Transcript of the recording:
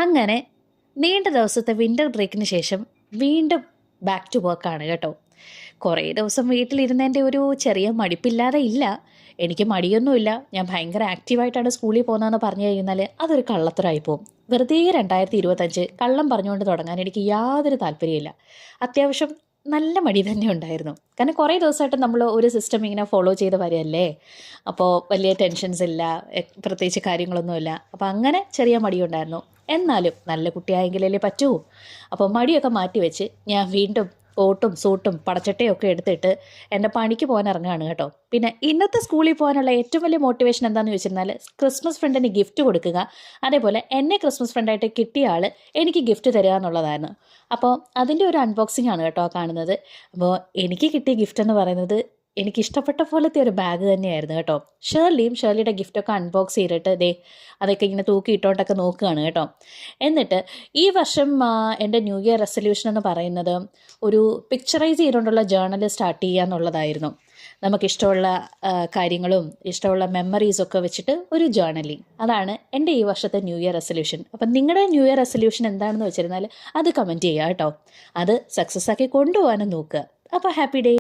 അങ്ങനെ നീണ്ട ദിവസത്തെ വിൻ്റർ ബ്രേക്കിന് ശേഷം വീണ്ടും ബാക്ക് ടു വർക്കാണ് കേട്ടോ. കുറേ ദിവസം വീട്ടിലിരുന്നതിൻ്റെ ഒരു ചെറിയ മടിപ്പില്ലാതെ ഇല്ല. എനിക്ക് മടിയൊന്നുമില്ല, ഞാൻ ഭയങ്കര ആക്റ്റീവായിട്ടാണ് സ്കൂളിൽ പോകുന്നതെന്ന് പറഞ്ഞു കഴിഞ്ഞാൽ അതൊരു കള്ളത്തരമായി പോകും. വെറുതെ 2025 കള്ളം പറഞ്ഞുകൊണ്ട് തുടങ്ങാൻ എനിക്ക് യാതൊരു താല്പര്യമില്ല. അത്യാവശ്യം നല്ല മടി തന്നെ ഉണ്ടായിരുന്നു. കാരണം കുറേ ദിവസമായിട്ട് നമ്മൾ ഒരു സിസ്റ്റം ഇങ്ങനെ ഫോളോ ചെയ്ത് വരികയല്ലേ, അപ്പോൾ വലിയ ടെൻഷൻസ് ഇല്ല, പ്രത്യേകിച്ച് കാര്യങ്ങളൊന്നുമില്ല. അപ്പോൾ അങ്ങനെ ചെറിയ മടിയുണ്ടായിരുന്നു. എന്നാലും നല്ല കുട്ടിയായെങ്കിലല്ലേ പറ്റൂ. അപ്പോൾ മടിയൊക്കെ മാറ്റി വെച്ച് ഞാൻ വീണ്ടും കോട്ടും സൂട്ടും പടച്ചട്ടയും ഒക്കെ എടുത്തിട്ട് എൻ്റെ പണിക്ക് പോകാൻ ഇറങ്ങുകയാണ് കേട്ടോ. പിന്നെ ഇന്നത്തെ സ്കൂളിൽ പോകാനുള്ള ഏറ്റവും വലിയ മോട്ടിവേഷൻ എന്താണെന്ന് ചോദിച്ചിരുന്നാൽ ക്രിസ്മസ് ഫ്രണ്ടിന് ഗിഫ്റ്റ് കൊടുക്കുക, അതേപോലെ എന്നെ ക്രിസ്മസ് ഫ്രണ്ടായിട്ട് കിട്ടിയ ആൾ എനിക്ക് ഗിഫ്റ്റ് തരിക എന്നുള്ളതായിരുന്നു. അപ്പോൾ അതിൻ്റെ ഒരു അൺബോക്സിംഗ് ആണ് കേട്ടോ കാണുന്നത്. അപ്പോൾ എനിക്ക് കിട്ടിയ ഗിഫ്റ്റ് എന്ന് പറയുന്നത് എനിക്കിഷ്ടപ്പെട്ട പോലത്തെ ഒരു ബാഗ് തന്നെയായിരുന്നു കേട്ടോ. ഷേർലിയുടെ ഗിഫ്റ്റൊക്കെ അൺബോക്സ് ചെയ്തിട്ട് അതൊക്കെ ഇങ്ങനെ തൂക്കിയിട്ടോണ്ടൊക്കെ നോക്കുകയാണ് കേട്ടോ. എന്നിട്ട് ഈ വർഷം എൻ്റെ ന്യൂ ഇയർ റെസൊല്യൂഷൻ എന്ന് പറയുന്നത് ഒരു പിക്ചറൈസ് ചെയ്തുകൊണ്ടുള്ള ജേർണൽ സ്റ്റാർട്ട് ചെയ്യുക എന്നുള്ളതായിരുന്നു. നമുക്കിഷ്ടമുള്ള കാര്യങ്ങളും ഇഷ്ടമുള്ള മെമ്മറീസൊക്കെ വെച്ചിട്ട് ഒരു ജേർണലിങ്, അതാണ് എൻ്റെ ഈ വർഷത്തെ ന്യൂ ഇയർ റെസൊല്യൂഷൻ. അപ്പം നിങ്ങളുടെ ന്യൂ ഇയർ റെസൊല്യൂഷൻ എന്താണെന്ന് വെച്ചിരുന്നാൽ അത് കമൻറ്റ് ചെയ്യുക കേട്ടോ. അത് സക്സസ് ആക്കി കൊണ്ടുപോകാനും നോക്കുക. അപ്പോൾ ഹാപ്പി ഡേ.